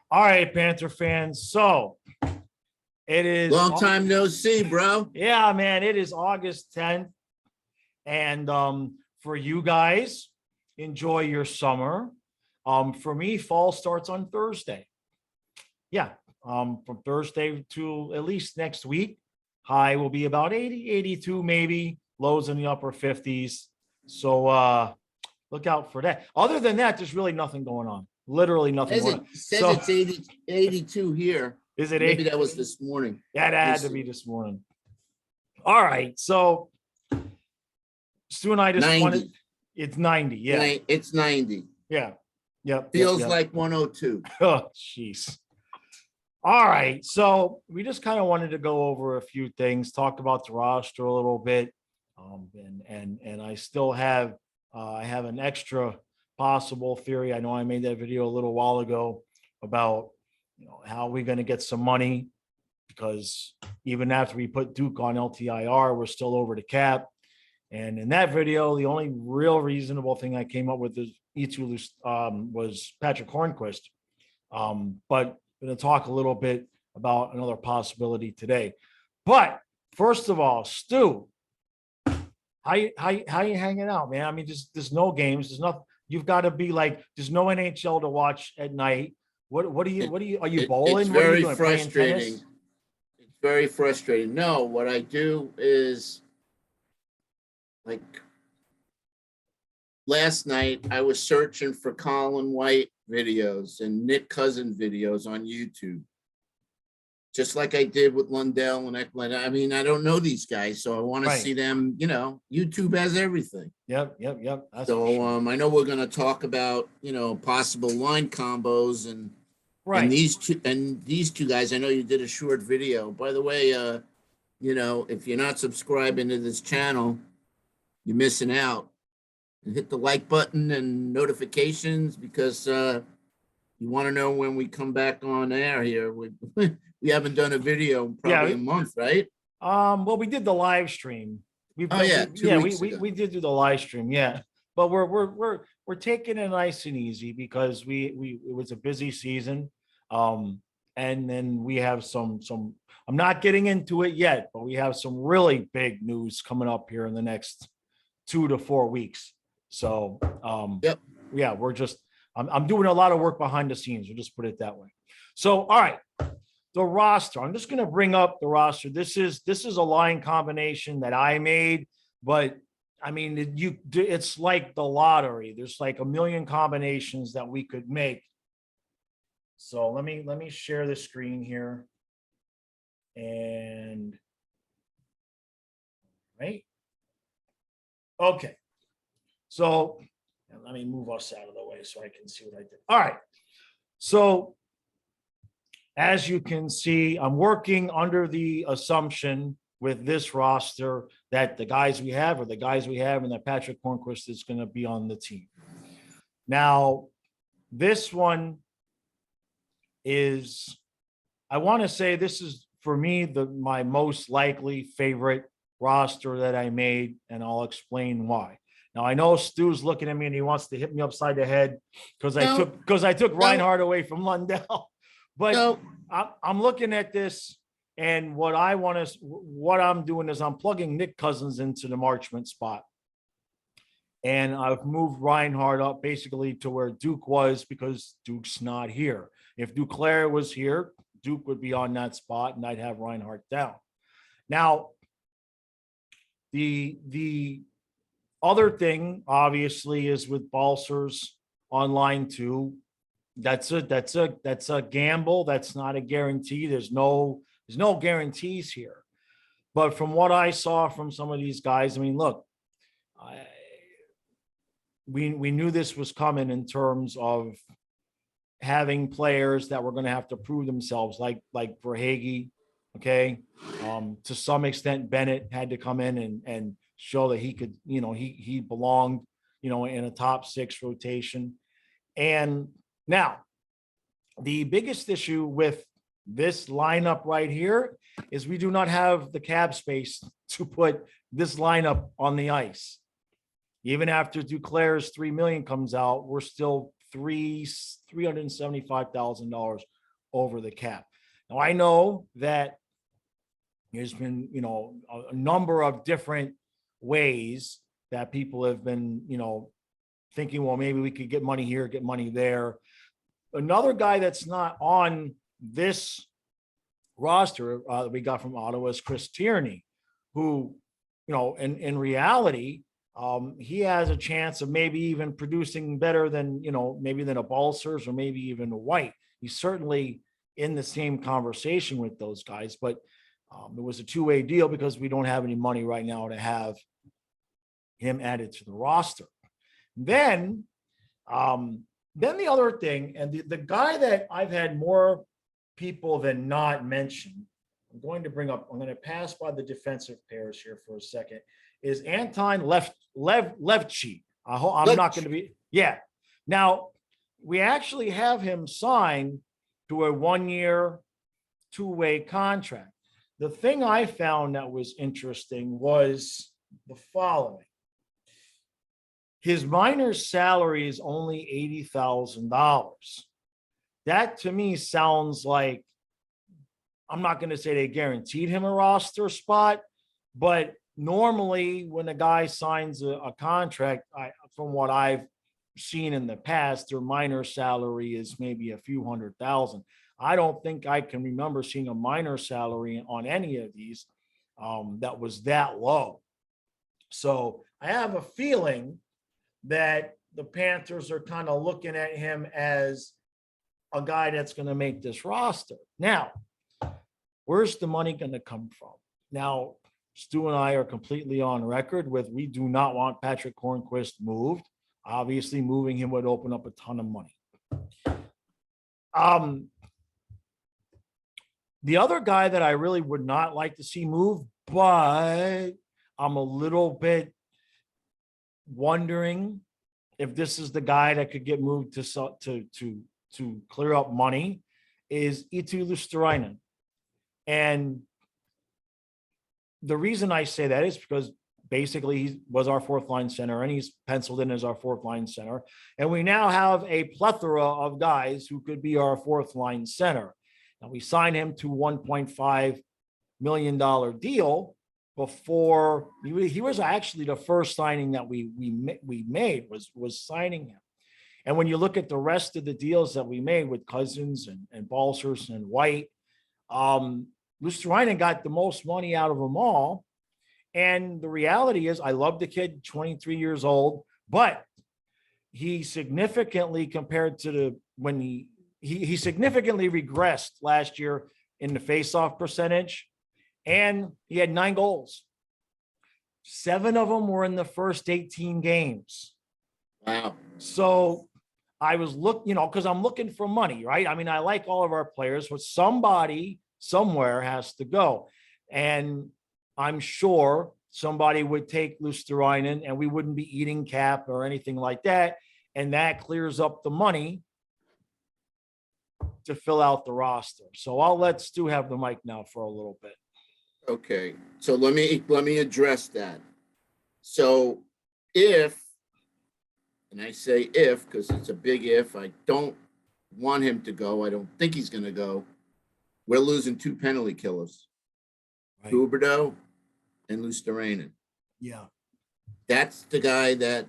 All right, Panther fans. So it is Long time no see, bro. Yeah, man. It is August 10th. And for you guys, enjoy your summer. For me, fall starts on Thursday. Yeah. From Thursday to at least next week. High will be about 80, 82, maybe. Lows in the upper 50s. So look out for that. Other than that, there's really nothing going on. Literally nothing going on. Says it's 80, 82 here. Is it Maybe 80? that was this morning. Yeah, that had to be this morning. All right. So Stu and I just 90. wanted, it's 90. Yeah. It's 90. Yeah. Yep. Feels yep. like 102. Oh, jeez. All right. So we just kind of wanted to go over a few things, talk about the roster a little bit. And I still have I have an extra possible theory. I know I made that video a little while ago about how we're going to get some money, because even after we put Duke on LTIR, we're still over the cap. And in that video, the only real reasonable thing I came up with was Patrick Hornquist. But I'm going to talk a little bit about another possibility today. But first of all, Stu, how you hanging out, man? I mean, there's no games. There's nothing. You've got to be like, there's no NHL to watch at night. What are you bowling? It's very frustrating. It's very frustrating. No, what I do is, like, last night I was searching for Colin White videos and Nick Cousin videos on YouTube, just like I did with Lundell and Eklund. I mean, I don't know these guys, so I want to see them. YouTube has everything. Yep. That's so I know we're going to talk about possible line combos and these two guys. I know you did a short video. By the way, if you're not subscribing to this channel, you're missing out. And hit the like button and notifications, because you want to know when we come back on air here. We haven't done a video in probably a month, right? Well, we did the live stream. We did do the live stream, yeah. But we're taking it nice and easy, because it was a busy season. And then we have some I'm not getting into it yet, but we have some really big news coming up here in the next 2 to 4 weeks. So yeah, I'm doing a lot of work behind the scenes. We'll just put it that way. So, all right, the roster. I'm just going to bring up the roster. This is a line combination that I made, but I mean, it's like the lottery. There's like a million combinations that we could make. So let me share the screen here. And right. Okay. So let me move us out of the way so I can see what I did. All right. So as you can see, I'm working under the assumption with this roster that the guys we have and that Patrick Hornquist is going to be on the team. Now, this one is, I want to say this is, for me, my most likely favorite roster that I made, and I'll explain why. Now, I know Stu's looking at me and he wants to hit me upside the head because I took Reinhardt away from Lundell. But I'm looking at this, and what I'm doing is I'm plugging Nick Cousins into the Marchment spot. And I've moved Reinhardt up basically to where Duke was, because Duke's not here. If Duclair was here, Duke would be on that spot, and I'd have Reinhardt down. Now, the other thing, obviously, is with Balcers on line 2. That's a gamble. That's not a guarantee. There's no guarantees here. But from what I saw from some of these guys, I mean, look, we knew this was coming in terms of having players that were going to have to prove themselves, like Verhaeghe. Okay. To some extent, Bennett had to come in and show that he could, he belonged, in a top 6 rotation. And now, the biggest issue with this lineup right here is we do not have the cap space to put this lineup on the ice. Even after Duclair's $3 million comes out, we're still $375,000 over the cap. Now I know that there's been, a number of different ways that people have been, thinking, well, maybe we could get money here, get money there. Another guy that's not on this roster that we got from Ottawa is Chris Tierney, who, in reality, he has a chance of maybe even producing better than, maybe than a Balsers or maybe even a White. He's certainly in the same conversation with those guys, but it was a two-way deal because we don't have any money right now to have him added to the roster. Then the other thing, and the guy that I've had more people than not mention, I'm going to pass by the defensive pairs here for a second, is Anton Levchi. I'm not going to be, yeah. Now, we actually have him signed to a 1-year, two-way contract. The thing I found that was interesting was the following. His minor salary is only $80,000. That to me sounds like, I'm not going to say they guaranteed him a roster spot, but normally when a guy signs a contract, from what I've seen in the past, their minor salary is maybe a few $100,000. I don't think I can remember seeing a minor salary on any of these that was that low. So I have a feeling that the Panthers are kind of looking at him as a guy that's going to make this roster. Now, where's the money going to come from? Now, Stu and I are completely on record with we do not want Patrick Hornquist moved. Obviously, moving him would open up a ton of money. The other guy that I really would not like to see move, but I'm a little bit wondering if this is the guy that could get moved to clear up money, is Eetu Luostarinen. And the reason I say that is because basically he was our fourth line center and he's penciled in as our fourth line center. And we now have a plethora of guys who could be our fourth line center. Now we signed him to $1.5 million deal before he was actually the first signing that we made was signing him. And when you look at the rest of the deals that we made with Cousins and Balsers and White, Luostarinen got the most money out of them all. And the reality is, I love the kid, 23 years old, but he significantly compared to when he significantly regressed last year in the faceoff percentage, and he had 9 goals. 7 of them were in the first 18 games. Wow. So I was because I'm looking for money, right? I mean, I like all of our players, but somebody somewhere has to go. And I'm sure somebody would take Luostarinen and we wouldn't be eating cap or anything like that. And that clears up the money to fill out the roster. So I'll let Stu have the mic now for a little bit. Okay. So let me address that. So if, and I say if, because it's a big if, I don't want him to go. I don't think he's going to go. We're losing 2 penalty killers, right? Huberdeau and Luostarinen. Yeah. That's the guy that,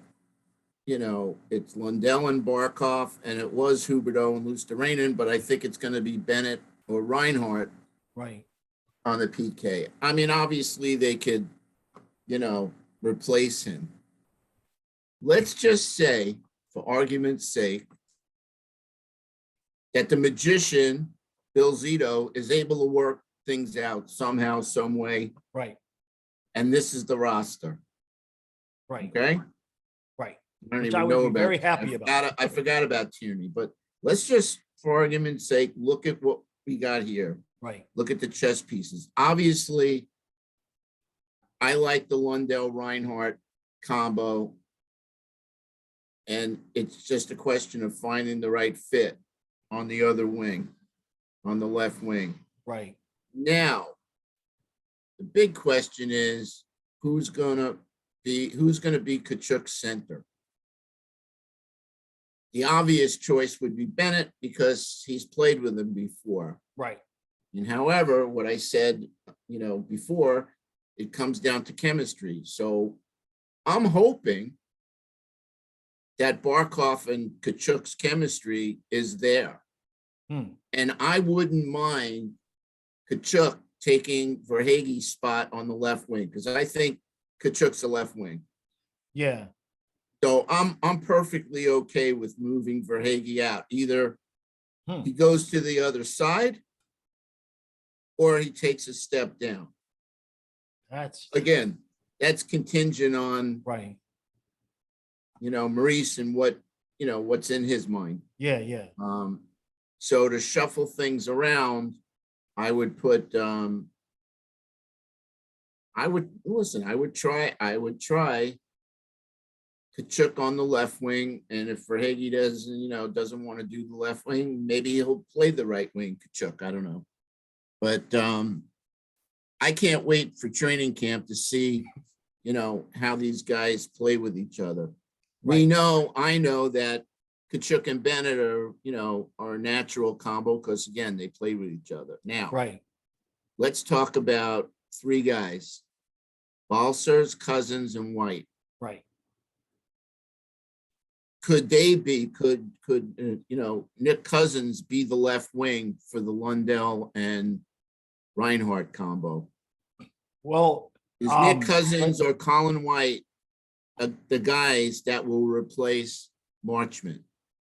it's Lundell and Barkov, and it was Huberdeau and Luostarinen, but I think it's going to be Bennett or Reinhart, right, on the PK. I mean, obviously they could, replace him. Let's just say, for argument's sake, that the magician, Bill Zito, is able to work things out somehow, some way. Right. And this is the roster. Right. Okay? Right. I don't Which even I would know be about. very happy about. I forgot about Tierney, but let's just, for argument's sake, look at what we got here. Right. Look at the chess pieces. Obviously, I like the Lundell Reinhart combo, and it's just a question of finding the right fit on the other wing, on the left wing. Right. Now, the big question is who's gonna be Kachuk's center? the obvious choice would be Bennett because he's played with him before. Right. And however, what I said, before, it comes down to chemistry. So I'm hoping that Barkov and Kachuk's chemistry is there. And I wouldn't mind Kachuk taking Verhaeghe's spot on the left wing because I think Kachuk's a left wing. Yeah. So I'm perfectly okay with moving Verhaeghe out. Either he goes to the other side or he takes a step down. That's contingent on right. Maurice and what's in his mind. Yeah, yeah. So to shuffle things around, I would put I would try Kachuk on the left wing, and if Verhaeghe doesn't want to do the left wing, maybe he'll play the right wing Kachuk. I don't know. But I can't wait for training camp to see, how these guys play with each other. Right. I know that Kachuk and Bennett are a natural combo because again, they play with each other. Now, right. Let's talk about three guys: Balcers, Cousins, and White. Right. Could Nick Cousins be the left wing for the Lundell and Reinhardt combo? Well, is Nick Cousins or Colin White the guys that will replace Marchment?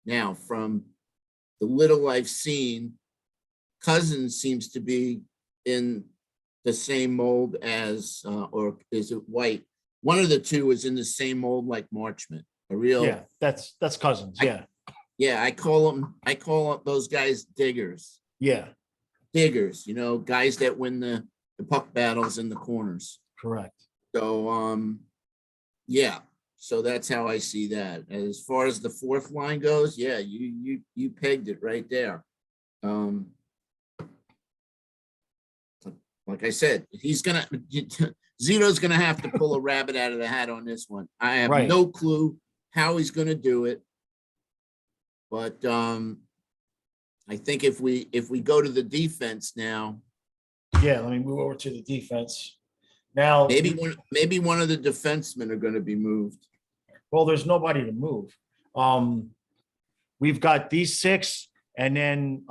Now, from the little I've seen, Cousins seems to be in the same mold as, or is it White? One of the two is in the same mold like Marchment. Yeah, that's Cousins. Yeah. I call those guys diggers. Yeah. Diggers, guys that win the puck battles in the corners. Correct. So, yeah. So that's how I see that. As far as the fourth line goes, yeah, you pegged it right there. Like I said, Zito's gonna have to pull a rabbit out of the hat on this one. I have no clue how he's gonna do it, but I think if we go to the defense now. Yeah, let me move over to the defense. Now, maybe one of the defensemen are going to be moved. Well, there's nobody to move. We've got these six, and then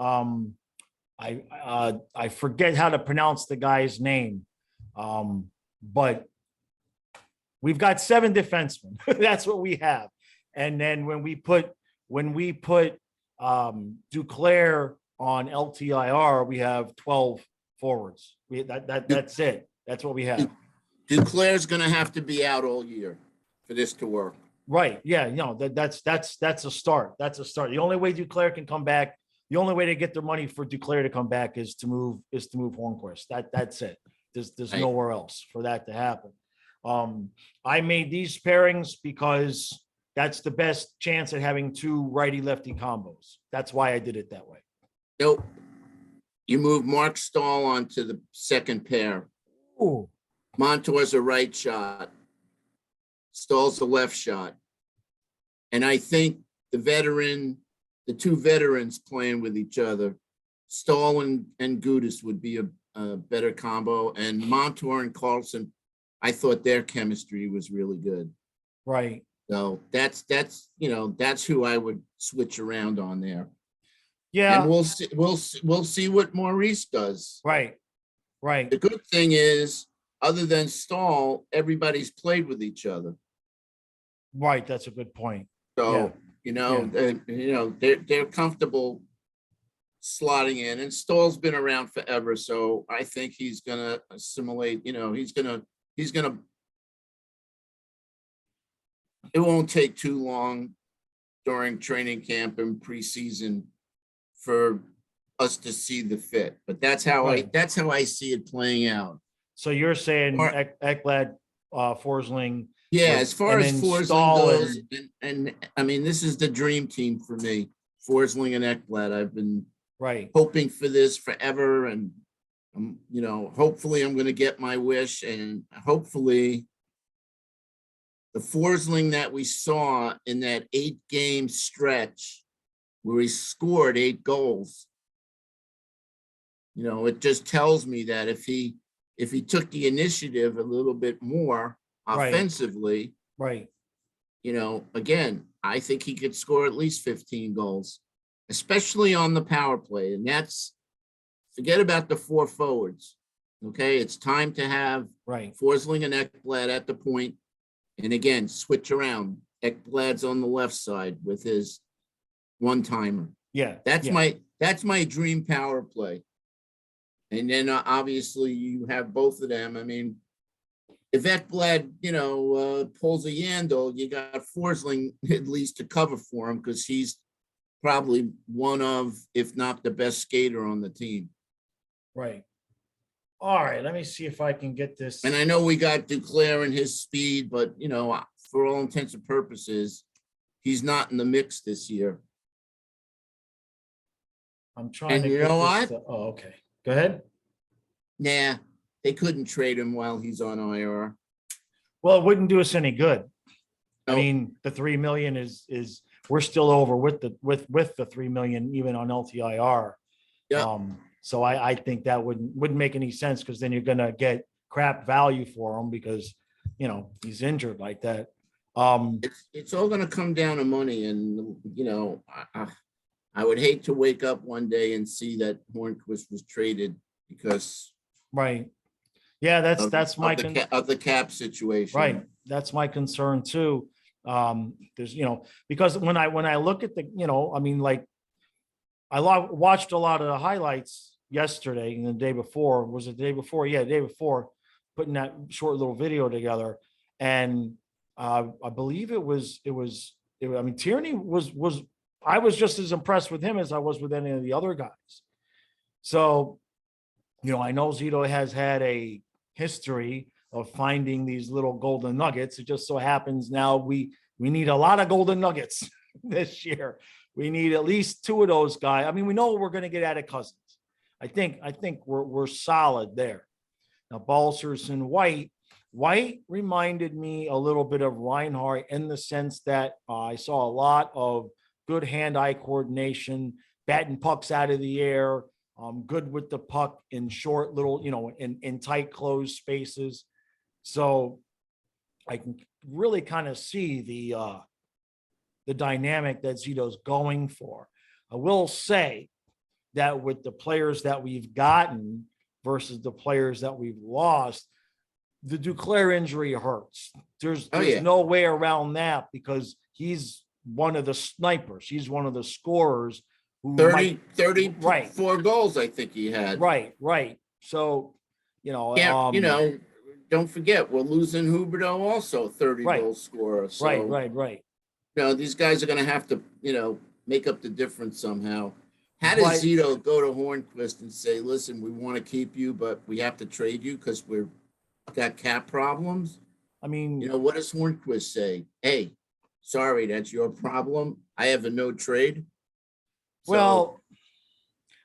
I forget how to pronounce the guy's name, but we've got 7 defensemen. That's what we have. And then when we put Duclair on LTIR, we have 12 forwards. That's it. That's what we have. Duclair's going to have to be out all year for this to work. Right. Yeah. That's a start. That's a start. The only way Duclair can come back, the only way to get their money for Duclair to come back is to move Hornquist. That's it. There's nowhere else for that to happen. I made these pairings because that's the best chance at having 2 righty-lefty combos. That's why I did it that way. Nope. You move Mark Stahl onto the second pair. Ooh. Montour's a right shot. Stahl's a left shot. And I think the 2 veterans playing with each other, Stahl and Gudis would be a better combo. And Montour and Carlson, I thought their chemistry was really good. Right. So that's who I would switch around on there. Yeah. And we'll see what Maurice does. Right. Right. The good thing is, other than Stahl, everybody's played with each other. Right. That's a good point. So, they're comfortable slotting in, and Stahl's been around forever. So I think he's going to assimilate, he's going to, it won't take too long during training camp and preseason for us to see the fit, but that's how I see it playing out. So you're saying Ekblad, Forsling. Yeah, as far as Forsling goes, and I mean, this is the dream team for me, Forsling and Ekblad. I've been hoping for this forever, and hopefully I'm going to get my wish, and hopefully the Forsling that we saw in that 8-game stretch where he scored 8 goals, it just tells me that if he took the initiative a little bit more offensively, right. Again, I think he could score at least 15 goals, especially on the power play. And forget about the 4 forwards. Okay, it's time to have Forsling and Ekblad at the point, and again, switch around. Ekblad's on the left side with his one-timer. Yeah, that's my dream power play. And then obviously you have both of them. I mean, if Ekblad, pulls a Yandel, you got Forsling at least to cover for him because he's probably one of, if not the best skater on the team. Right. All right, let me see if I can get this. And I know we got Duclair and his speed, but, for all intents and purposes, he's not in the mix this year. I'm trying to get this. Oh, okay. Go ahead. Nah, they couldn't trade him while he's on IR. Well, it wouldn't do us any good. Nope. I mean, the $3 million is we're still over with the $3 million even on LTIR. Yeah. So I think that wouldn't make any sense because then you're gonna get crap value for him because he's injured like that. It's all gonna come down to money, and I would hate to wake up one day and see that Hornqvist was traded because yeah, that's my of the cap situation. Right, that's my concern too. There's because when I look at the I mean, like I watched a lot of the highlights yesterday and the day before. Was it the day before? Yeah, the day before, putting that short little video together, and I believe it was. I mean, Tierney was. I was just as impressed with him as I was with any of the other guys. So, I know Zito has had a history of finding these little golden nuggets. It just so happens now we need a lot of golden nuggets this year. We need at least 2 of those guys. I mean, we know what we're going to get out of Cousins. I think we're solid there. Now, Balcers and White reminded me a little bit of Reinhart in the sense that I saw a lot of good hand-eye coordination, batting pucks out of the air, good with the puck in short little, in tight closed spaces. So I can really kind of see the dynamic that Zito's going for. I will say that with the players that we've gotten versus the players that we've lost, the Duclair injury hurts. There's no way around that because he's one of the snipers. He's one of the scorers. 34 goals, I think he had. Right. So, don't forget, we're losing Huberdeau also, 30 goal scorer. So, right. These guys are going to have to, make up the difference somehow. How does Zito go to Hornqvist and say, listen, we want to keep you, but we have to trade you because we've got cap problems? I mean, what does Hornqvist say? Hey, sorry, that's your problem. I have a no trade. Well,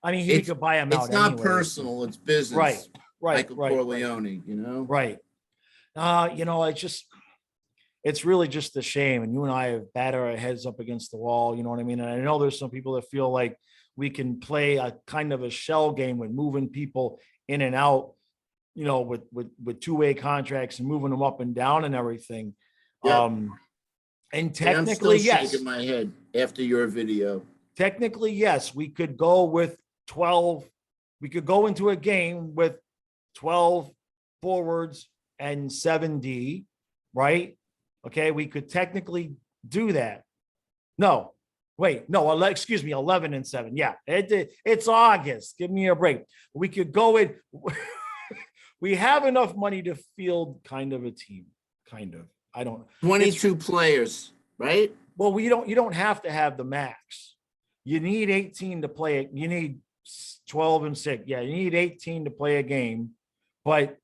I mean, he could buy him out. It's not personal, it's business. Right. Michael Corleone, Right. It's really just a shame. And you and I have battered our heads up against the wall. You know what I mean? And I know there's some people that feel like we can play a kind of a shell game with moving people in and out, with two-way contracts and moving them up and down and everything. Yep. And technically, I'm still shaking my head after your video. Technically, yes, we could go with 12. We could go into a game with 12 forwards and 7D, right? Okay, we could technically do that. No, wait, no, excuse me, 11 and 7. Yeah, it's August. Give me a break. We could go in. We have enough money to field kind of a team, kind of. I don't. 22 players, right? Well, you don't have to have the max. You need 18 to play it. You need 12 and 6. Yeah, you need 18 to play a game, but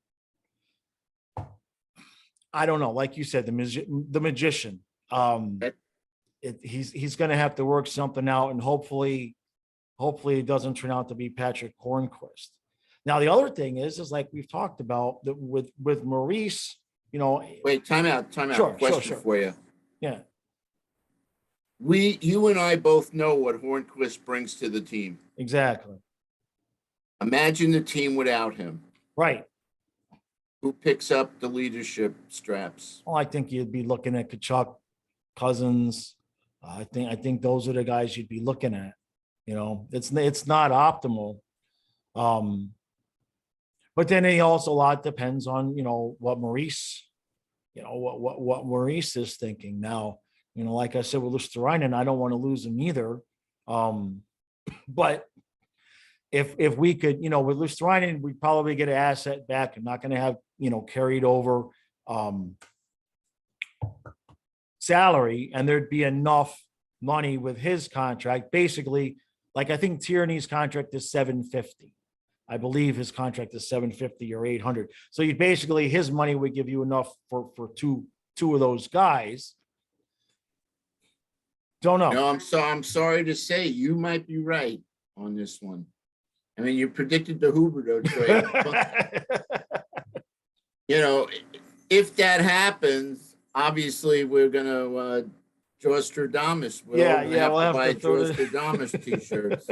I don't know. Like you said, the magician. He's going to have to work something out, and hopefully it doesn't turn out to be Patrick Hornqvist. Now, the other thing is like we've talked about that with Maurice you know, Wait, time out. Sure, Question for you. Yeah, You and I both know what Hornquist brings to the team. exactly. Imagine the team without him. Right. Who picks up the leadership straps? Well, I think you'd be looking at Kachuk, Cousins. I think those are the guys you'd be looking at. You know, it's not optimal. Um, but then it also a lot depends on, you know, what Maurice, you know, what Maurice is thinking. Now, you know, like I said with Lusterinen, I don't want to lose him either. But if we could, you know, with Lusterinen, we'd probably get an asset back. I'm not going to have, you know, carried over salary, and there'd be enough money with his contract. Basically, like I think Tierney's contract is 750. I believe his contract is 750 or 800. So you basically his money would give you enough for two of those guys. Don't know. No, I'm sorry to say you might be right on this one. I mean, you predicted the Huberdeau trade. You know, if that happens, obviously we're gonna Jostradamus. We'll have to buy Jostradamus t-shirts.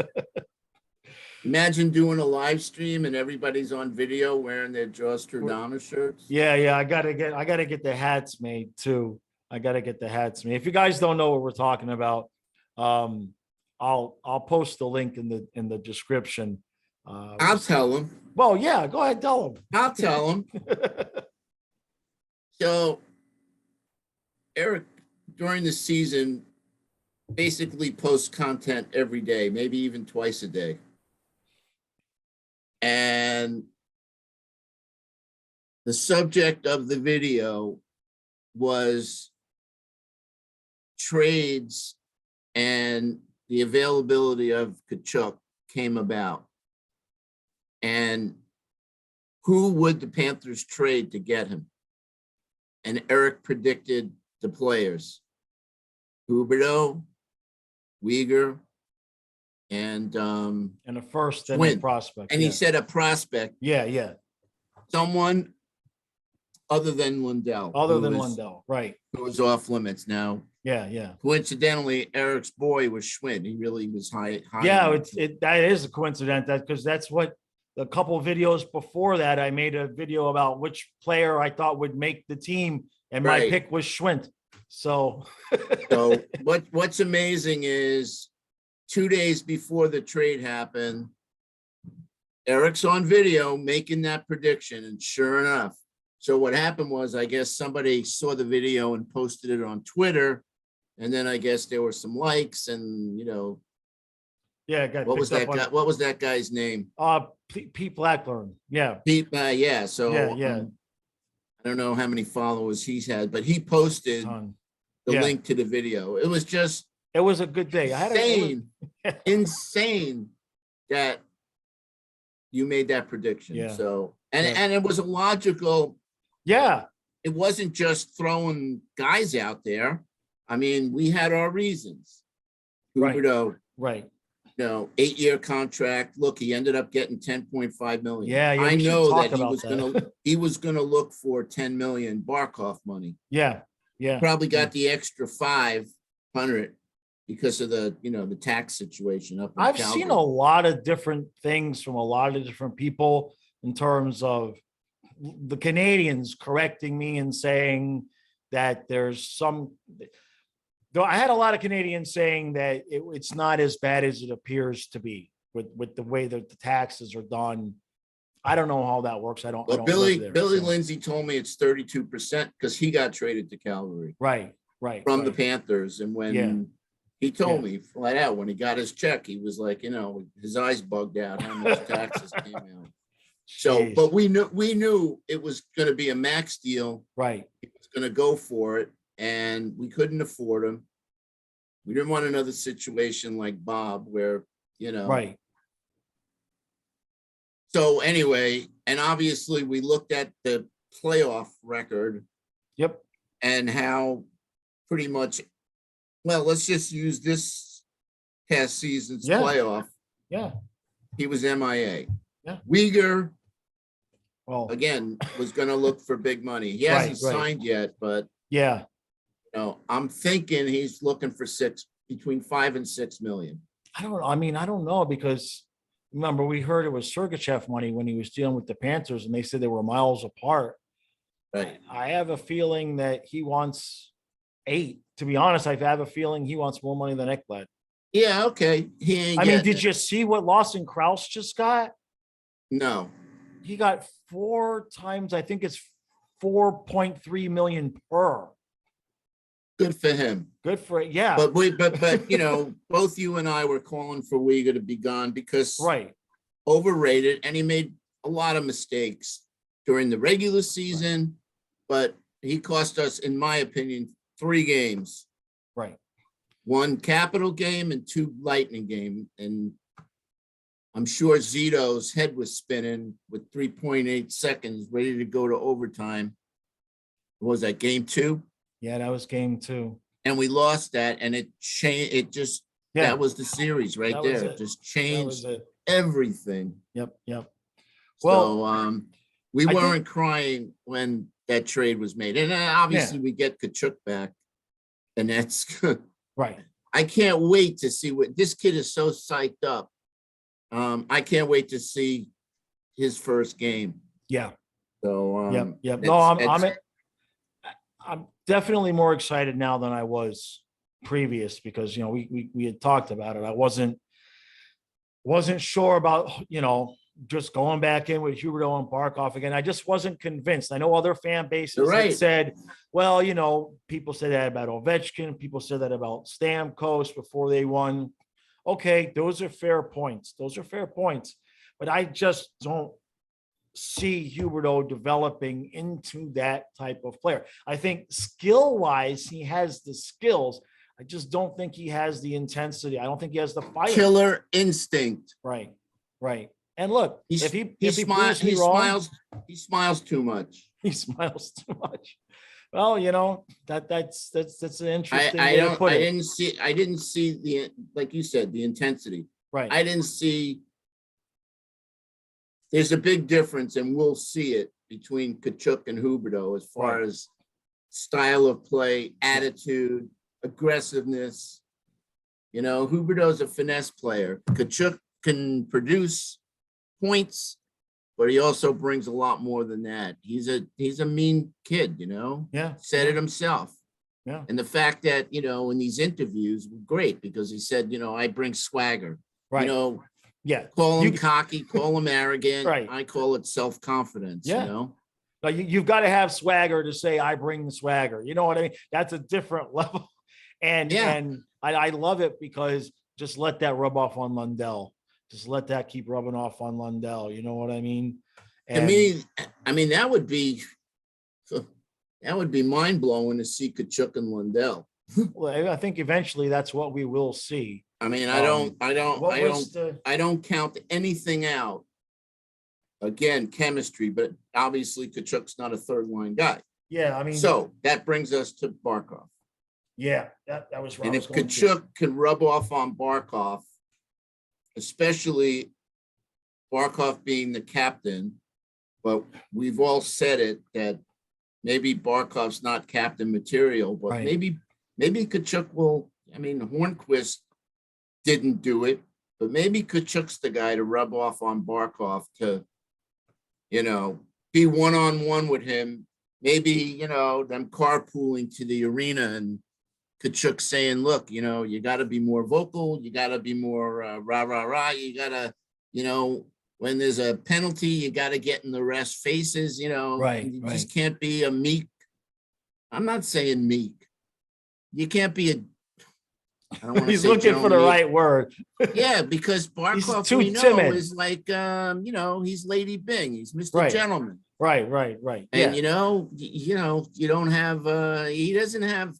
Imagine doing a live stream and everybody's on video wearing their Jostradamus shirts. Yeah, I gotta get the hats made too. I gotta get the hats made. If you guys don't know what we're talking about, I'll post the link in the description. I'll tell them. Well, yeah, go ahead, tell them. I'll tell them. So, Eric, during the season, basically posts content every day, maybe even twice a day. And the subject of the video was trades, and the availability of Kachuk came about. And who would the Panthers trade to get him? And Eric predicted the players: Huberdeau, Weegar, and a first and a prospect. And he said a prospect. Yeah. Someone other than Lundell. Lundell, right. Who was off limits now. Yeah. Coincidentally, Eric's boy was Schwinn. He really was high. Yeah, that is a coincidence, because that's what a couple of videos before that, I made a video about which player I thought would make the team, and my pick was Schwinn. So what's amazing is 2 days before the trade happened, Eric's on video making that prediction, and sure enough. So what happened was, I guess somebody saw the video and posted it on Twitter, and then I guess there were some likes, and you know. Yeah, what was that guy? What was that guy's name? Pete Blackburn. Yeah. Pete. Yeah. So yeah. I don't know how many followers he's had, but he posted the link to the video. It was just. It was a good day. Insane that you made that prediction. Yeah. So and it was a logical. Yeah. It wasn't just throwing guys out there. I mean, we had our reasons. Right. Right. 8-year contract. Look, he ended up getting 10.5 million. Yeah, I know that he was gonna look for 10 million Barkov money. Yeah. Probably got the extra 500 because of the tax situation up in I've Calgary. seen a lot of different things from a lot of different people in terms of the Canadians correcting me and saying that there's some. Though I had a lot of Canadians saying that it's not as bad as it appears to be with the way that the taxes are done. I don't know how that works. Billy Lindsay told me it's 32% because he got traded to Calgary. Right. From the Panthers. And when he told me flat out, when he got his check, he was like, his eyes bugged out how much taxes came out. So, but we knew it was going to be a max deal. Right. He was going to go for it. And we couldn't afford him. We didn't want another situation like Bob where, Right. So anyway, and obviously we looked at the playoff record. Yep. And how pretty much, well, let's just use this past season's playoff. Yeah. He was MIA. Yeah. Weegar Well, again, was going to look for big money. He right, hasn't right. signed yet, but Yeah. I'm thinking he's looking for between 5 and 6 million. I don't know. I mean, I don't know because remember we heard it was Sergachev money when he was dealing with the Panthers and they said they were miles apart. Right. I have a feeling that he wants 8. To be honest, I have a feeling he wants more money than Ekblad. Yeah. Okay. He ain't I mean, getting did you see what Lawson Krause just got? No. He got 4 times, I think it's 4.3 million per. Good for him. Good for it. Yeah. But both you and I were calling for Uyghur to be gone because Right. overrated, and he made a lot of mistakes during the regular season, but he cost us, in my opinion, 3 games. Right. 1 Capital game and 2 Lightning game. And I'm sure Zito's head was spinning with 3.8 seconds ready to go to overtime. What was that, game 2? Yeah, that was game 2. And we lost that, and it changed. It just, that was the series right there. It just changed everything. Yep. Well, Well, we weren't crying when that trade was made. And obviously we get Kachuk back, and that's good. Right. I can't wait to see what this kid is so psyched up. I can't wait to see his first game. Yeah. So yep. No, I'm definitely more excited now than I was previous because we had talked about it. I wasn't sure about just going back in with Huberdeau and Barkov again. I just wasn't convinced. I know other fan bases had said, well, people said that about Ovechkin. People said that about Stamkos before they won. Okay, those are fair points. But I just don't see Huberdeau developing into that type of player. I think skill-wise, he has the skills. I just don't think he has the intensity. I don't think he has the fire. Killer instinct. Right. And look, he smiles too much. He smiles too much. Well, that's an interesting I way to put it. I didn't see the, like you said, the intensity. Right. I didn't see. There's a big difference, and we'll see it between Kachuk and Huberdeau as far as style of play, attitude, aggressiveness. Huberdeau's a finesse player. Kachuk can produce points, but he also brings a lot more than that. He's a mean kid, Yeah. Said it himself. Yeah. And the fact that, in these interviews were great because he said, I bring swagger. Right. Yeah. Call him cocky, call him arrogant. Right. I call it self-confidence, But you've got to have swagger to say, I bring the swagger. You know what I mean? That's a different level. And I love it because just let that rub off on Lundell. Just let that keep rubbing off on Lundell. You know what I mean? And to me, that would be mind-blowing to see Kachuk and Lundell. Well, I think eventually that's what we will see. I don't count anything out. Again, chemistry, but obviously Kachuk's not a third line guy. Yeah, I mean, so that brings us to Barkov. Yeah, that was right. And if Kachuk can rub off on Barkov, especially Barkov being the captain, but we've all said it that maybe Barkov's not captain material, but maybe Kachuk will. I mean, Hornquist didn't do it, but maybe Kachuk's the guy to rub off on Barkov to, be one-on-one with him. Maybe, them carpooling to the arena and Kachuk saying, look, you got to be more vocal. You got to be more rah, rah, rah. You got to, when there's a penalty, you got to get in the refs' faces, You just can't be a meek. I'm not saying meek. You can't be a. I don't want to He's say looking for the right word. Yeah, because Barkov, we know, timid. Is like, he's Lady Bing. He's Mr. Gentleman. Right. And, you don't have, he doesn't have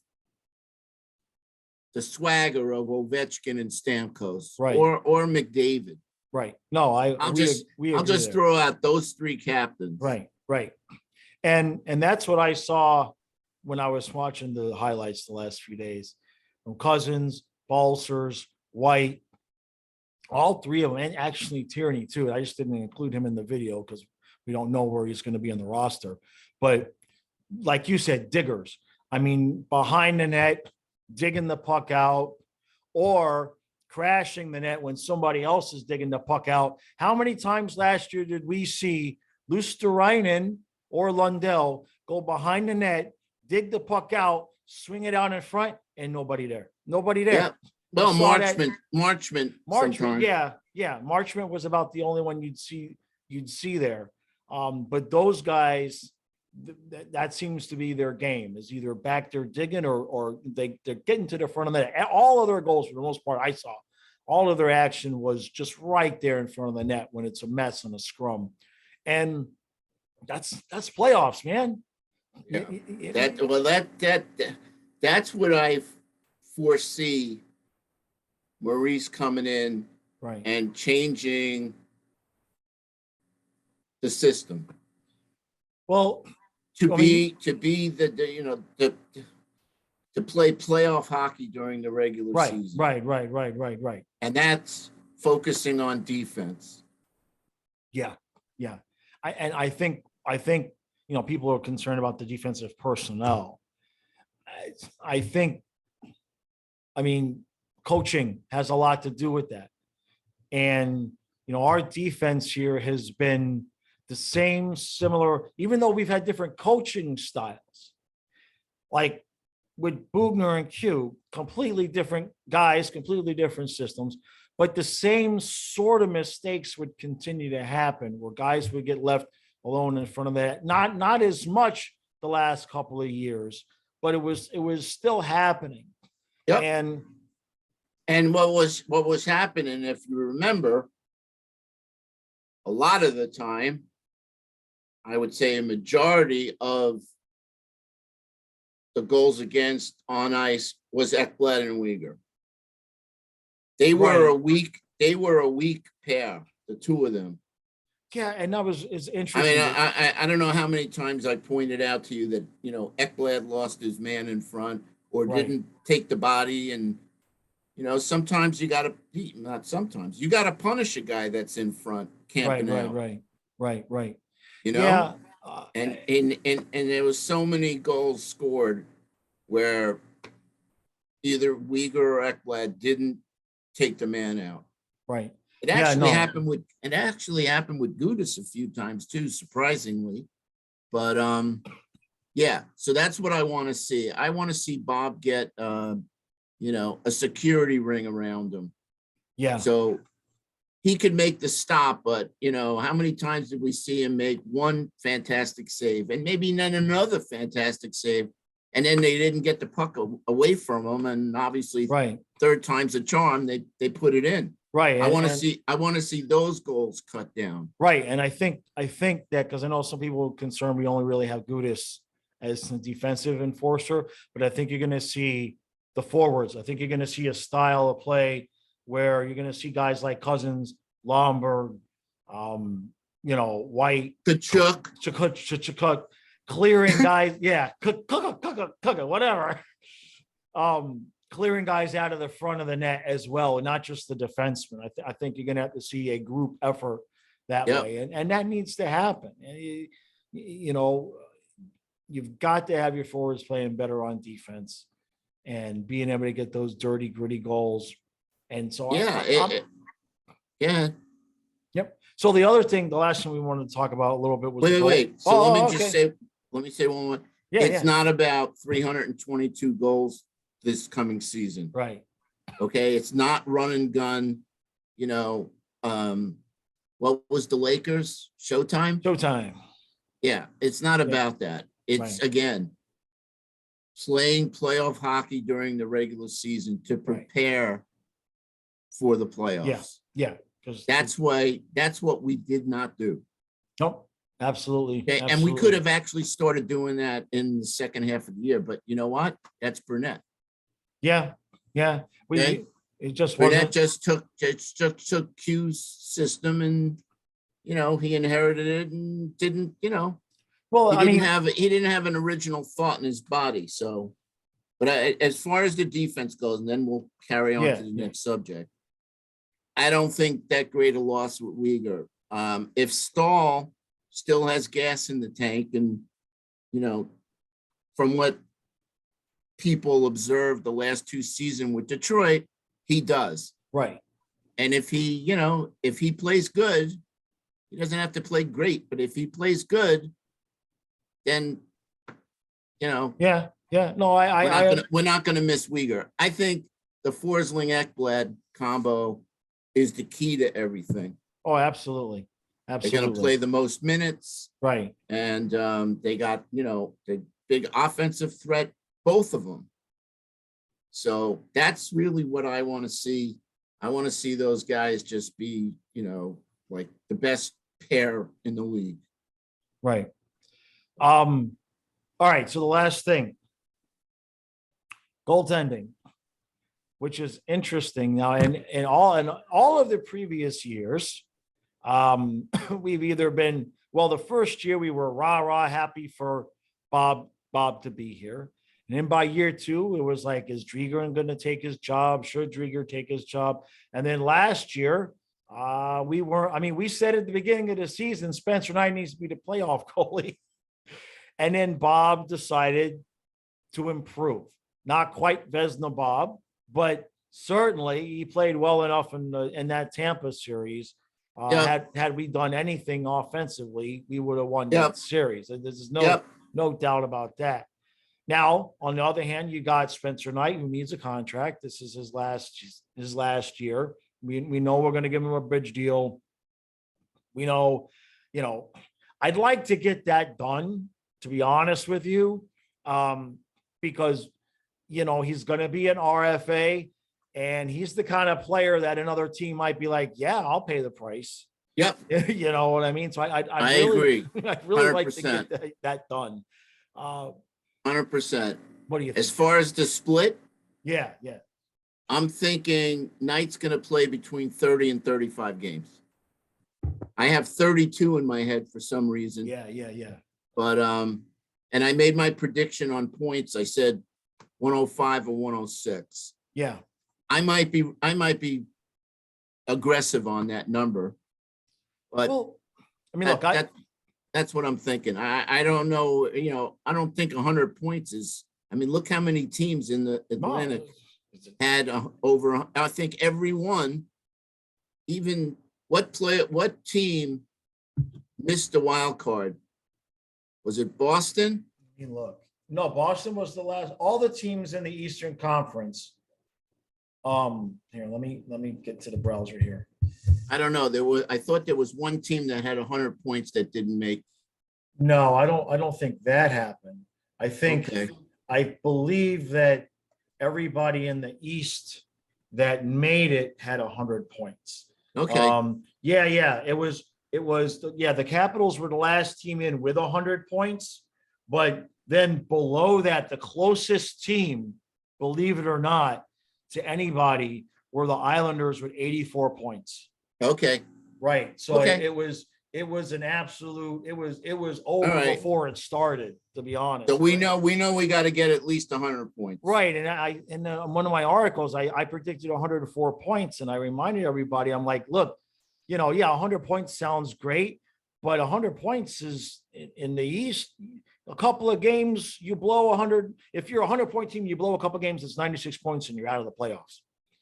the swagger of Ovechkin and Stamkos or McDavid. Right. No, I'll just throw out those 3 captains. Right. And that's what I saw when I was watching the highlights the last few days from Cousins, Balsers, White, all 3 of them, and actually Tierney too. I just didn't include him in the video because We don't know where he's going to be on the roster. But like you said, diggers. I mean, behind the net, digging the puck out, or crashing the net when somebody else is digging the puck out. How many times last year did we see Luosterainen or Lundell go behind the net, dig the puck out, swing it out in front, and nobody there? Nobody there. Yeah. Well, Marchment Marchment, yeah. Marchment was about the only one you'd see there. But those guys, that seems to be their game, is either back there digging or they're getting to the front of the net. All of their goals, for the most part, I saw, all of their action was just right there in front of the net when it's a mess on a scrum. And that's playoffs, man. Yeah. That's what I foresee Maurice coming in, right, and changing the system. Well, to be the to play playoff hockey during the regular season. Right. And that's focusing on defense. Yeah. I think people are concerned about the defensive personnel. I mean, coaching has a lot to do with that. And, our defense here has been the same, similar, even though we've had different coaching styles. Like with Bubner and Q, completely different guys, completely different systems, but the same sort of mistakes would continue to happen where guys would get left alone in front of that. Not as much the last couple of years, but it was still happening. Yep. And what was happening, if you remember, a lot of the time, I would say a majority of the goals against on ice was Ekblad and Uyghur. They were a weak pair, the two of them. Yeah, and it's interesting. I don't know how many times I pointed out to you that, Ekblad lost his man in front or didn't take the body, and sometimes you got to punish a guy that's in front camping out. Right. Yeah. And there was so many goals scored where either Uyghur or Ekblad didn't take the man out. Right. It actually happened with Gudis a few times too, surprisingly. But so that's what I want to see. I want to see Bob get a security ring around him. Yeah. So he could make the stop, but how many times did we see him make one fantastic save and maybe then another fantastic save, and then they didn't get the puck away from him, and obviously third time's a charm, they put it in. Right. I want to see those goals cut down. Right. And I think that, because I know some people are concerned we only really have Gudis as a defensive enforcer, but I think you're going to see the forwards. I think you're going to see a style of play where you're going to see guys like Cousins, Lomberg, White, Kachuk, clearing guys. Yeah. Whatever. Clearing guys out of the front of the net as well, and not just the defenseman. I think you're going to have to see a group effort that way, and that needs to happen. And you've got to have your forwards playing better on defense and being able to get those dirty, gritty goals. And so, Yep. So the last thing we wanted to talk about a little bit was wait. So let me say one more. Yeah, it's not about 322 goals this coming season. Right. Okay. It's not run and gun. What was the Lakers? Showtime. Yeah. It's not about that. It's again, playing playoff hockey during the regular season to prepare for the playoffs. Yeah. That's what we did not do. Nope. Absolutely. Okay. And we could have actually started doing that in the second half of the year, but you know what? That's Burnett. Yeah. It just Burnett just took Q's system, and he inherited it and didn't, well, he didn't have an original thought in his body. So, but as far as the defense goes, and then we'll carry on to the next subject. I don't think that great a loss with Uyghur. If Stahl still has gas in the tank. And, from what people observed the last 2 seasons with Detroit, he does. Right. And if he plays good, he doesn't have to play great, but if he plays good, then, Yeah. No, we're not gonna miss Uyghur. I think the Forsling Ekblad combo is the key to everything. Oh, absolutely. They're gonna play the most minutes, right. And they got the big offensive threat, both of them. So that's really what I want to see. I want to see those guys just be, like the best pair in the league. Right. All right. So the last thing, goaltending, which is interesting now, and all of the previous years, we've either been, well, the first year we were rah happy for Bob to be here. And then by year 2, it was like, is Drieger going to take his job? Should Drieger take his job? And then last year, we said at the beginning of the season, Spencer Knight needs to be the playoff goalie. And then Bob decided to improve. Not quite Vezina Bob, but certainly he played well enough in that Tampa series. Had we done anything offensively, we would have won that series. And there's no doubt about that. Now, on the other hand, you got Spencer Knight, who needs a contract. This is his last year. We know we're going to give him a bridge deal. We know, I'd like to get that done, to be honest with you, because, he's going to be an RFA, and he's the kind of player that another team might be like, yeah, I'll pay the price. Yep. You know what I mean? So I agree. I'd really like to get that done. 100%. What do you think? As far as the split? Yeah. I'm thinking Knight's going to play between 30 and 35 games. I have 32 in my head for some reason. Yeah. But, and I made my prediction on points. I said 105 or 106. Yeah. I might be aggressive on that number. But that's what I'm thinking. I don't know, I don't think 100 points is, look how many teams in the Atlantic had over, I think every one, even what team missed the wild card? Was it Boston? Let me look. No, Boston was the last, all the teams in the Eastern Conference. Here, let me get to the browser here. I don't know. I thought there was one team that had 100 points that didn't make. No, I don't think that happened. I believe that everybody in the East that made it had 100 points. Okay. Yeah. It was the Capitals were the last team in with 100 points, but then below that, the closest team, believe it or not, to anybody were the Islanders with 84 points. Okay. Right. So it was an absolute, it was over before it started, to be honest. So we know we got to get at least 100 points. Right. And in one of my articles, I predicted 104 points, and I reminded everybody, I'm like, look, 100 points sounds great, but 100 points is in the East. A couple of games, you blow 100. If you're a 100-point team, you blow a couple of games, it's 96 points, and you're out of the playoffs.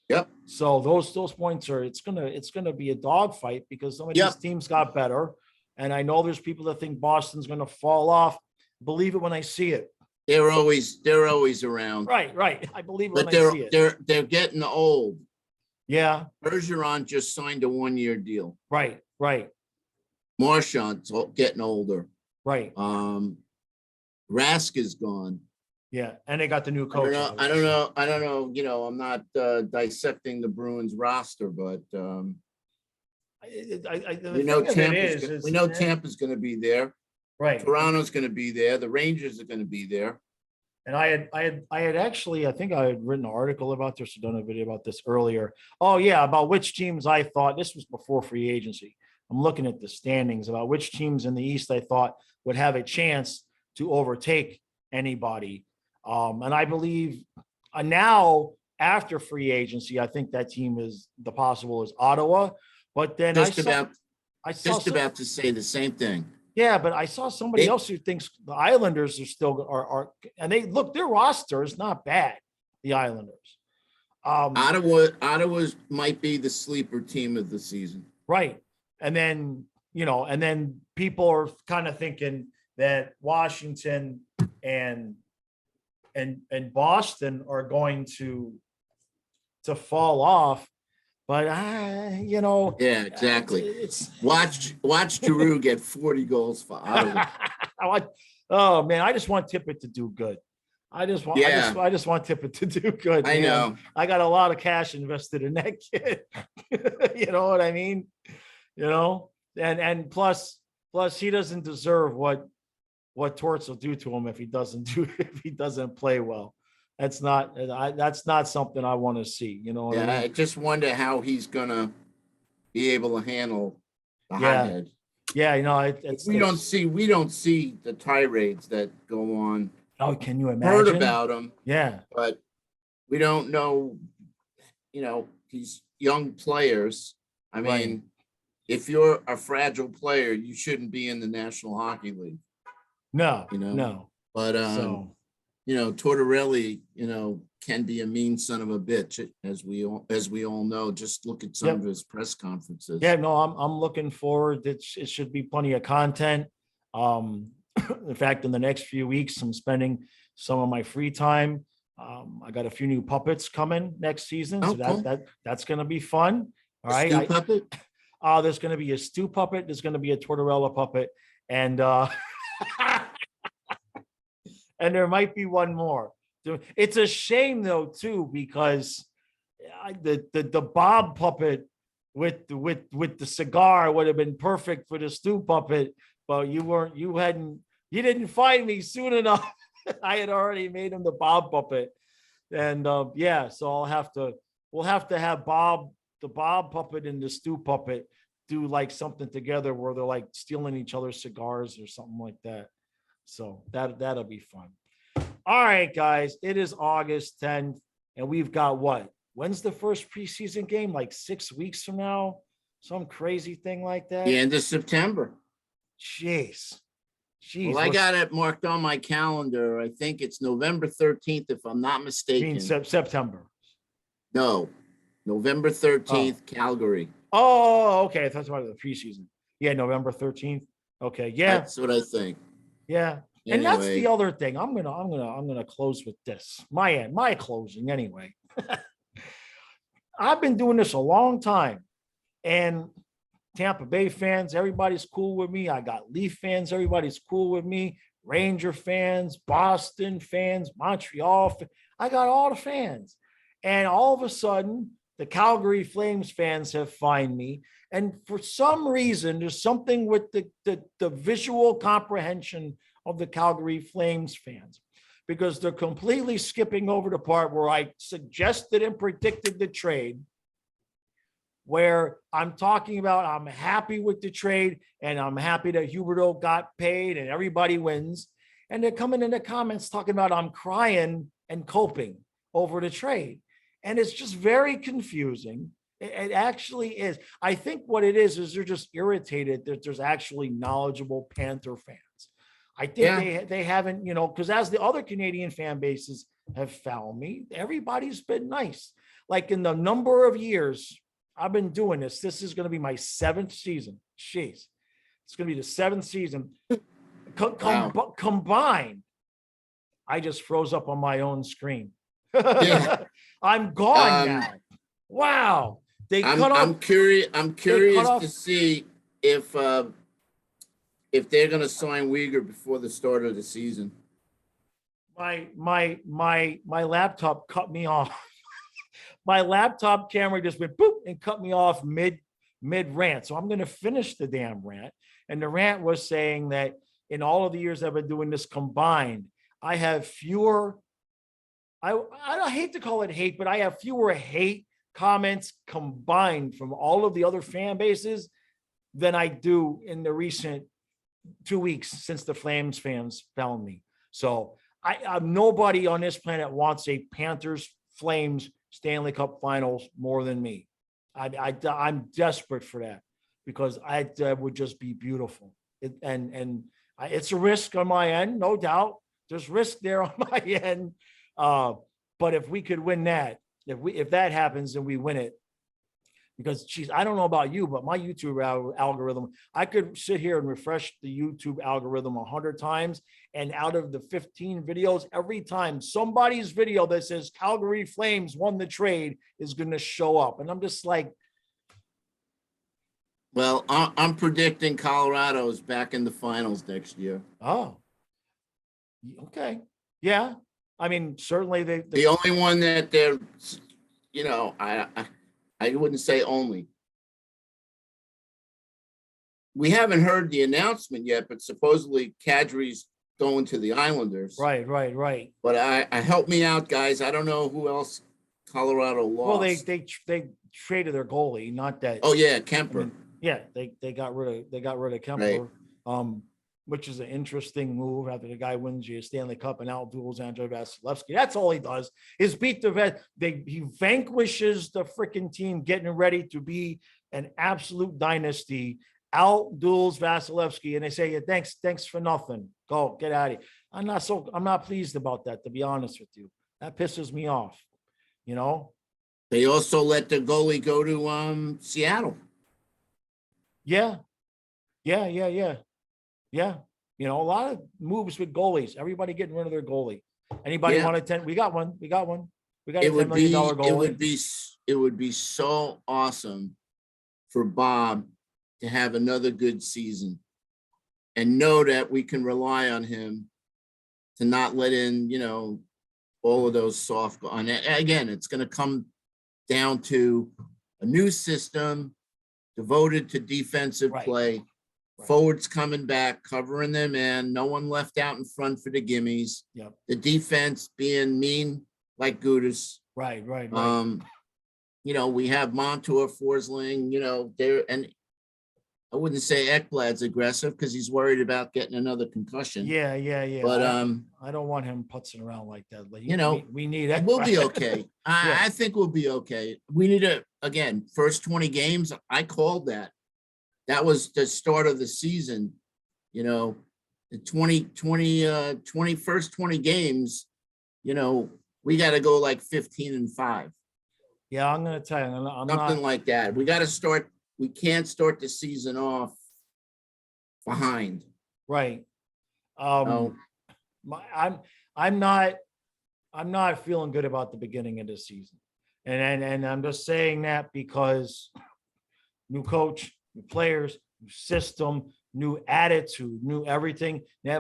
Yep. So those points are, it's gonna be a dogfight, because some of these teams got better, and I know there's people that think Boston's gonna fall off. Believe it when I see it. They're always around. Right. I believe it when I see it. They're getting old. Yeah. Bergeron just signed a 1-year deal. Right. Marchand's getting older. Right. Rask is gone. Yeah, and they got the new coach. I don't know. I'm not dissecting the Bruins roster, but we know Tampa's going to be there. Right. Toronto's going to be there. The Rangers are going to be there. And I had actually, I think I had written an article about this, or done a video about this earlier. Oh yeah, about which teams I thought, this was before free agency. I'm looking at the standings about which teams in the East I thought would have a chance to overtake anybody. And I believe now after free agency, I think that team is the possible is Ottawa. But then about to say the same thing. Yeah, but I saw somebody They, else who thinks the Islanders are still are and they look, their roster is not bad. The Islanders. Ottawa's might be the sleeper team of the season. Right. And then, and then people are kind of thinking that Washington and Boston are going to fall off. But Yeah, exactly. it's Watch Giroux get 40 goals for Ottawa. oh man, I just want Tippett to do good. I just want Tippett to do good. I man. know. I got a lot of cash invested in that kid. You know what I mean? And plus he doesn't deserve what Torts will do to him if he doesn't play well. That's not something I want to see. You know what I mean? I just wonder how he's gonna be able to handle the hothead. Yeah, we don't see the tirades that go on. Oh, can you imagine? Heard about him. Yeah. But we don't know, these young players. I mean, Right. If you're a fragile player, you shouldn't be in the National Hockey League. No, No. But so Tortorelli, can be a mean son of a bitch, as we all know. Just look at some of his press conferences. Yeah, no, I'm looking forward. It should be plenty of content. In fact, in the next few weeks, I'm spending some of my free time. I got a few new puppets coming next season, so cool. that's going to be fun. All right, Stu puppet. There's going to be a Stu puppet. There's going to be a Tortorella puppet, and and there might be one more. It's a shame though too, because the Bob puppet with the cigar would have been perfect for the Stu puppet, but you didn't find me soon enough. I had already made him the Bob puppet, and so we'll have to have the Bob puppet and the Stu puppet do like something together where they're like stealing each other's cigars or something like that. So that'll be fun. All right, guys, it is August 10th, and we've got what? When's the first preseason game? Like 6 weeks from now? Some crazy thing like that? The end of September. Jeez. Well, I got it marked on my calendar. I think it's November 13th, if I'm not mistaken. September. No, November 13th, Calgary. Oh, okay. That's about the preseason. Yeah, November 13th. Okay, yeah. That's what I think. Yeah. Anyway. And that's the other thing. I'm gonna close with this. My closing anyway. I've been doing this a long time, and Tampa Bay fans, everybody's cool with me. I got Leaf fans, everybody's cool with me. Ranger fans, Boston fans, Montreal. I got all the fans, and all of a sudden, the Calgary Flames fans have found me. And for some reason, there's something with the visual comprehension of the Calgary Flames fans, because they're completely skipping over the part where I suggested and predicted the trade, where I'm talking about I'm happy with the trade and I'm happy that Huberdeau got paid and everybody wins. And they're coming in the comments talking about I'm crying and coping over the trade. And it's just very confusing. It actually is. I think what it is they're just irritated that there's actually knowledgeable Panther fans. I think they haven't, because as the other Canadian fan bases have found me, everybody's been nice. Like in the number of years I've been doing this is going to be my 7th season. Jeez. It's going to be the 7th season. Combined, I just froze up on my own screen. Yeah. I'm gone now. Wow. I'm curious to see if they're going to sign Uyghur before the start of the season. My laptop cut me off. My laptop camera just went boop and cut me off mid rant. So I'm going to finish the damn rant. And the rant was saying that in all of the years I've been doing this combined, I have fewer, I hate to call it hate, but I have fewer hate comments combined from all of the other fan bases than I do in the recent 2 weeks since the Flames fans found me. So nobody on this planet wants a Panthers Flames Stanley Cup Finals more than me. I'm desperate for that, because that would just be beautiful. It's a risk on my end, no doubt. There's risk there on my end. But if we could win that, if that happens and we win it, because geez, I don't know about you, but my YouTube algorithm, I could sit here and refresh the YouTube algorithm 100 times. And out of the 15 videos, every time somebody's video that says Calgary Flames won the trade is going to show up. And I'm just like, well, I'm predicting Colorado's back in the finals next year. oh, okay. Yeah. I mean, certainly the only one that they're, I wouldn't say only. We haven't heard the announcement yet, but supposedly Kadri's going to the Islanders. Right. But I help me out, guys. I don't know who else Colorado lost. Well, they traded their goalie, not that. Oh yeah, Kemper. I mean, yeah, they got rid of Kemper, right. Which is an interesting move after the guy wins you a Stanley Cup and outduels Andrei Vasilevsky. That's all he does is beat the vet. He vanquishes the freaking team getting ready to be an absolute dynasty, outduels Vasilevsky, and they say, yeah, thanks for nothing. Go, get out of here. I'm not pleased about that, to be honest with you. That pisses me off, you know? They also let the goalie go to Seattle. Yeah. You know, a lot of moves with goalies. Everybody getting rid of their goalie. Anybody want a 10? We got one. We got a $10 million goalie. It would be so awesome for Bob to have another good season and know that we can rely on him to not let in, all of those soft. And again, it's going to come down to a new system devoted to defensive play. Right. Forwards coming back, covering their man, no one left out in front for the gimmies. Yep. The defense being mean like Gudis. Right. We have Montour, Forsling, there, and I wouldn't say Ekblad's aggressive because he's worried about getting another concussion. Yeah. But I don't want him putzing around like that. Like, we need it. We'll be okay. I think we'll be okay. We need again, first 20 games. I called that. That was the start of the season, the first 20 games, we got to go like 15-5. Yeah, I'm going to tell you. Something like that. We got to start. We can't start the season off behind. Right. I'm not feeling good about the beginning of the season. And I'm just saying that because new coach, new players, new system, new attitude, new everything. Now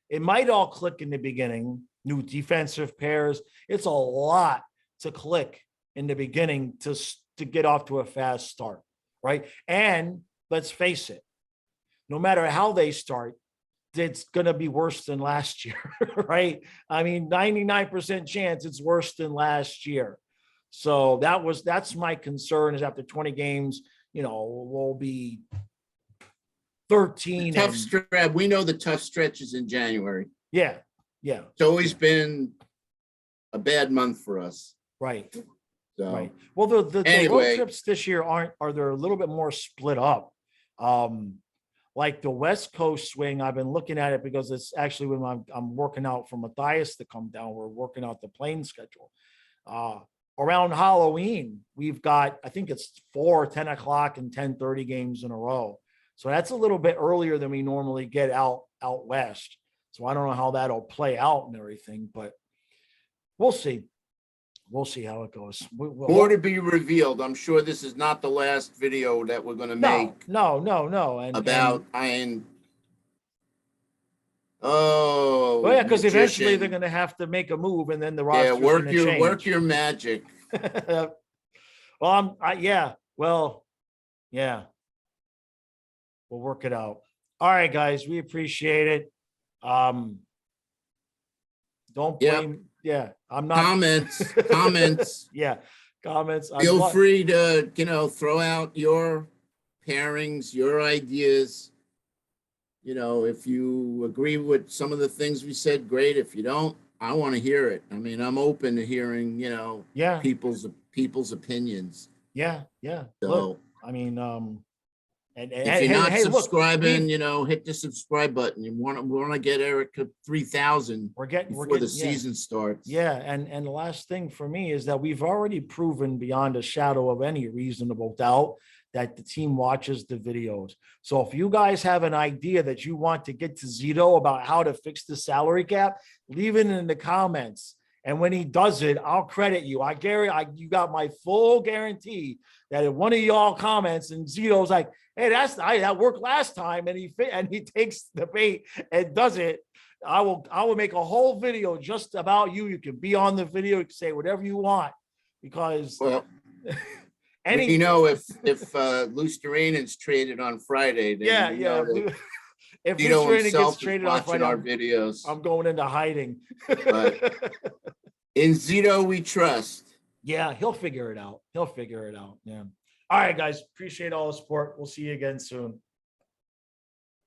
it might all click in the beginning, new defensive pairs. It's a lot to click in the beginning to get off to a fast start, right? And let's face it, no matter how they start, it's going to be worse than last year, right? I mean, 99% chance it's worse than last year. So that's my concern is after 20 games, we'll be 13. Tough stretch. We know the tough stretches in January. Yeah. It's always been a bad month for us. Right. So, right. Well, the road trips this year they're a little bit more split up. Like the West Coast swing, I've been looking at it because it's actually when I'm working out for Matthias to come down. We're working out the plane schedule. Around Halloween, we've got, I think it's 4, 10 o'clock and 10:30 games in a row. So that's a little bit earlier than we normally get out west. So I don't know how that'll play out and everything, but we'll see. We'll see how it goes. More to be revealed. I'm sure this is not the last video that we're going to make. No. Oh yeah, because eventually they're going to have to make a move, and then the roster's going to change. Work your magic. Well, yeah. We'll work it out. All right, guys, we appreciate it. Don't blame. Yeah, I'm not. Comments. Yeah, comments. Feel free to, throw out your pairings, your ideas. If you agree with some of the things we said, great. If you don't, I want to hear it. I mean, I'm open to hearing, people's opinions. Yeah. So, look, I mean, And if you're not hey, look, subscribing, hit the subscribe button. You want to get Eric to 3,000 we're before getting, the yeah. season starts. Yeah, and the last thing for me is that we've already proven beyond a shadow of any reasonable doubt that the team watches the videos. So if you guys have an idea that you want to get to Zito about how to fix the salary cap, leave it in the comments. And when he does it, I'll credit you. You got my full guarantee that if one of y'all comments and Zito's like, "Hey, that worked last time," and he takes the bait and does it, I will make a whole video just about you. You can be on the video, you can say whatever you want, because Well, any if Lusteranen's traded on Friday, then if Tito Luciana gets himself is traded on watching Friday, our videos. I'm going into hiding. But in Zito, we trust. Yeah, he'll figure it out. Yeah. All right, guys. Appreciate all the support. We'll see you again soon.